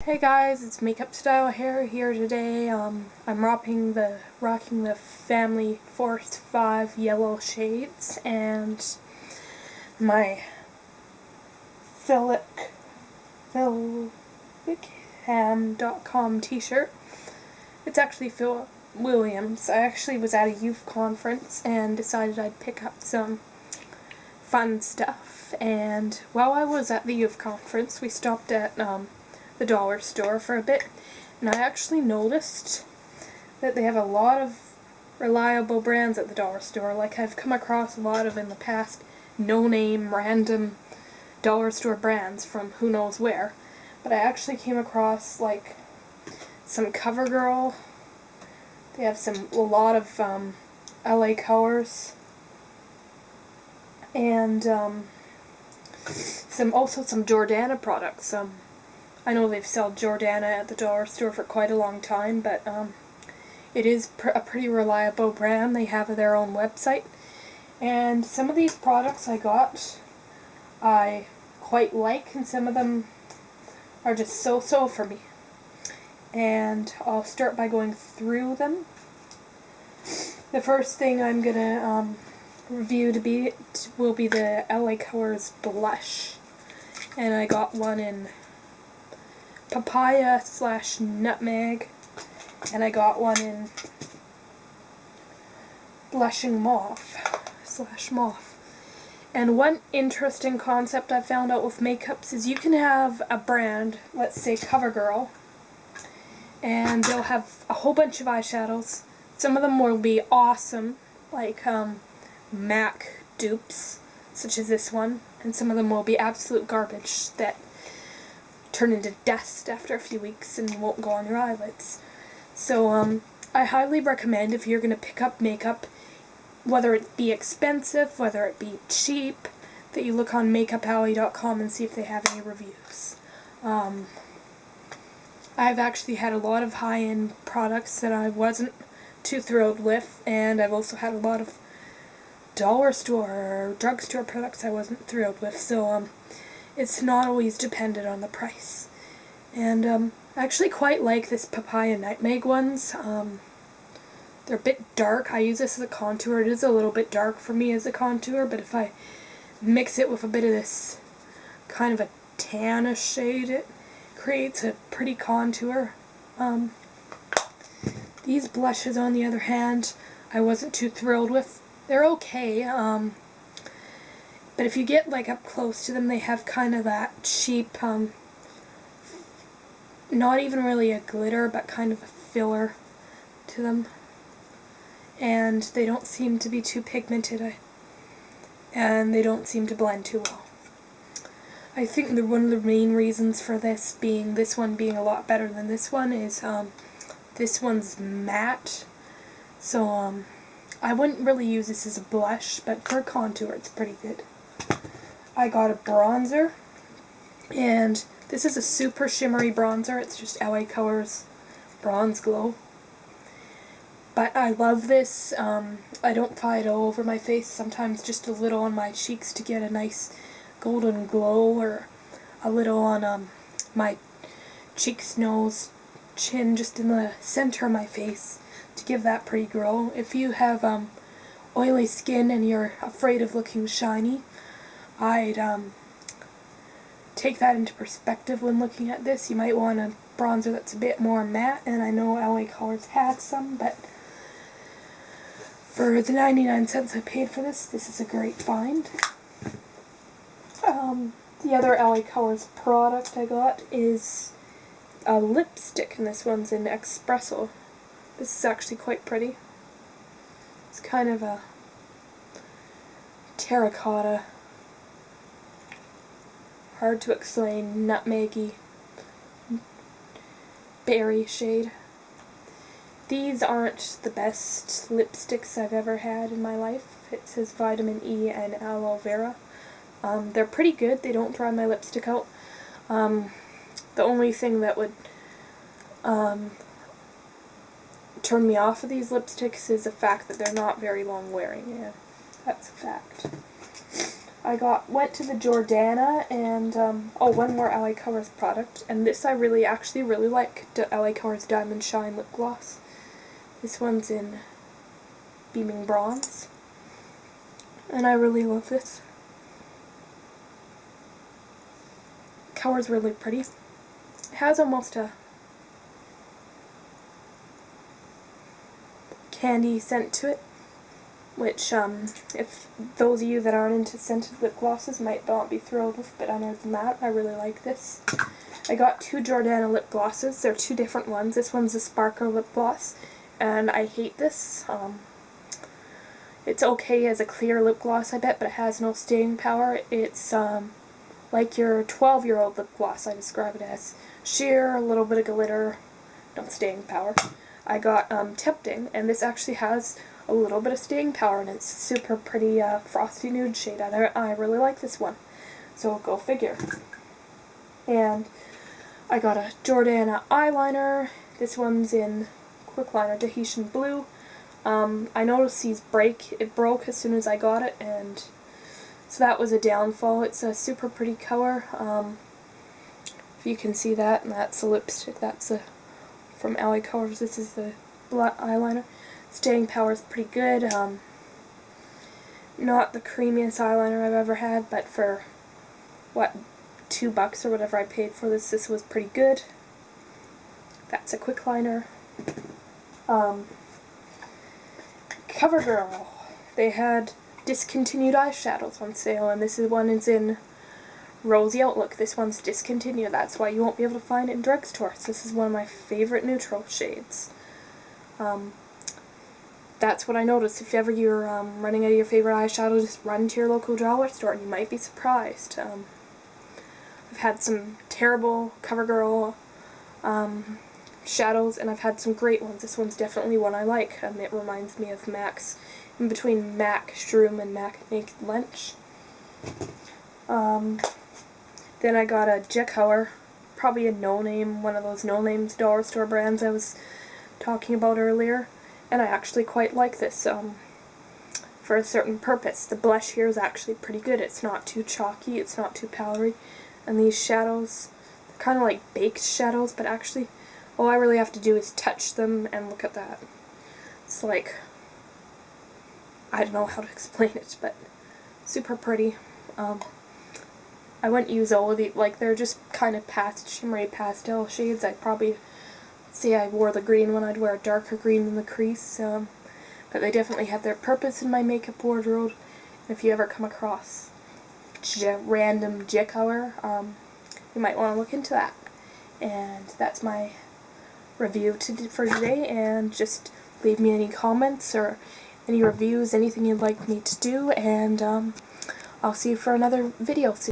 Hey guys, it's Makeup Style Hair here today. I'm rocking the Family Force 5 yellow shades and my philipcam.com t-shirt. It's actually Phil Williams. I actually was at a youth conference and decided I'd pick up some fun stuff, and while I was at the youth conference we stopped at the dollar store for a bit, and I actually noticed that they have a lot of reliable brands at the dollar store. Like, I've come across a lot of in the past no-name random dollar store brands from who knows where, but I actually came across like some CoverGirl. They have a lot of LA Colors, and some Jordana products. I know they've sold Jordana at the dollar store for quite a long time, but it is a pretty reliable brand. They have their own website, and some of these products I quite like, and some of them are just so-so for me. And I'll start by going through them. The first thing I'm gonna review will be the LA Colors blush, and I got one in papaya / nutmeg, and I got one in blushing mauve / mauve. And one interesting concept I found out with makeups is you can have a brand, let's say CoverGirl, and they'll have a whole bunch of eyeshadows. Some of them will be awesome, like MAC dupes, such as this one, and some of them will be absolute garbage that turn into dust after a few weeks and won't go on your eyelids. So I highly recommend, if you're going to pick up makeup, whether it be expensive, whether it be cheap, that you look on makeupalley.com and see if they have any reviews. I've actually had a lot of high-end products that I wasn't too thrilled with, and I've also had a lot of dollar store or drugstore products I wasn't thrilled with, so it's not always dependent on the price. And I actually quite like this papaya nutmeg ones. They're a bit dark. I use this as a contour. It is a little bit dark for me as a contour, but if I mix it with a bit of this kind of a tannish shade, it creates a pretty contour. These blushes, on the other hand, I wasn't too thrilled with. They're okay, but if you get like up close to them, they have kind of that cheap, not even really a glitter, but kind of a filler to them. And they don't seem to be too pigmented, and they don't seem to blend too well. I think one of the main reasons for this one being a lot better than this one is this one's matte, so I wouldn't really use this as a blush, but for a contour it's pretty good. I got a bronzer, and this is a super shimmery bronzer. It's just LA Colors Bronze Glow. But I love this. I don't apply it all over my face, sometimes just a little on my cheeks to get a nice golden glow, or a little on my cheeks, nose, chin, just in the center of my face to give that pretty glow. If you have oily skin and you're afraid of looking shiny, I'd take that into perspective when looking at this. You might want a bronzer that's a bit more matte, and I know LA Colors had some, but for the 99 cents I paid for this is a great find. The other LA Colors product I got is a lipstick, and this one's in Espresso. This is actually quite pretty. It's kind of a terracotta, hard to explain, nutmeggy berry shade. These aren't the best lipsticks I've ever had in my life. It says vitamin E and aloe vera. They're pretty good. They don't dry my lipstick out. The only thing that would turn me off of these lipsticks is the fact that they're not very long wearing. Yeah, that's a fact. I went to the Jordana and, one more LA Colors product, and this I actually really like, the LA Colors Diamond Shine Lip Gloss. This one's in Beaming Bronze, and I really love this. The color's really pretty. It has almost a candy scent to it, which, if those of you that aren't into scented lip glosses might not be thrilled with, but other than that, I really like this. I got two Jordana lip glosses. They're two different ones. This one's a sparkle lip gloss, and I hate this. It's okay as a clear lip gloss, I bet, but it has no staying power. It's like your 12-year-old lip gloss, I describe it as. Sheer, a little bit of glitter, no staying power. I got Tempting, and this actually has a little bit of staying power, and it's super pretty frosty nude shade. I really like this one, so go figure. And I got a Jordana eyeliner. This one's in Quick Liner Tahitian Blue. I noticed it broke as soon as I got it, and so that was a downfall. It's a super pretty color. If you can see that, and that's a lipstick. That's from LA Colors. This is the eyeliner. Staying power is pretty good. Not the creamiest eyeliner I've ever had, but for what, $2 or whatever I paid for this was pretty good. That's a quick liner. CoverGirl. They had discontinued eyeshadows on sale, and one is in Rosy Outlook. This one's discontinued. That's why you won't be able to find it in drugstores. This is one of my favorite neutral shades. That's what I noticed. If ever you're running out of your favorite eyeshadow, just run to your local dollar store and you might be surprised. I've had some terrible CoverGirl shadows, and I've had some great ones. This one's definitely one I like, and it reminds me of MAC's, in between MAC Shroom and MAC Naked Lunch. Then I got a J-Color, probably a no-name, one of those no-name dollar store brands I was talking about earlier, and I actually quite like this for a certain purpose. The blush here is actually pretty good. It's not too chalky, it's not too powdery, and these shadows, they're kind of like baked shadows, but actually all I really have to do is touch them, and look at that. It's like, I don't know how to explain it, but super pretty. I wouldn't use all of these, like, they're just kind of shimmery pastel shades. I'd probably say I wore the green one, I'd wear a darker green in the crease, but they definitely have their purpose in my makeup wardrobe. And if you ever come across random J-Color, you might want to look into that. And that's my review for today, and just leave me any comments or any reviews, anything you'd like me to do, and I'll see you for another video soon.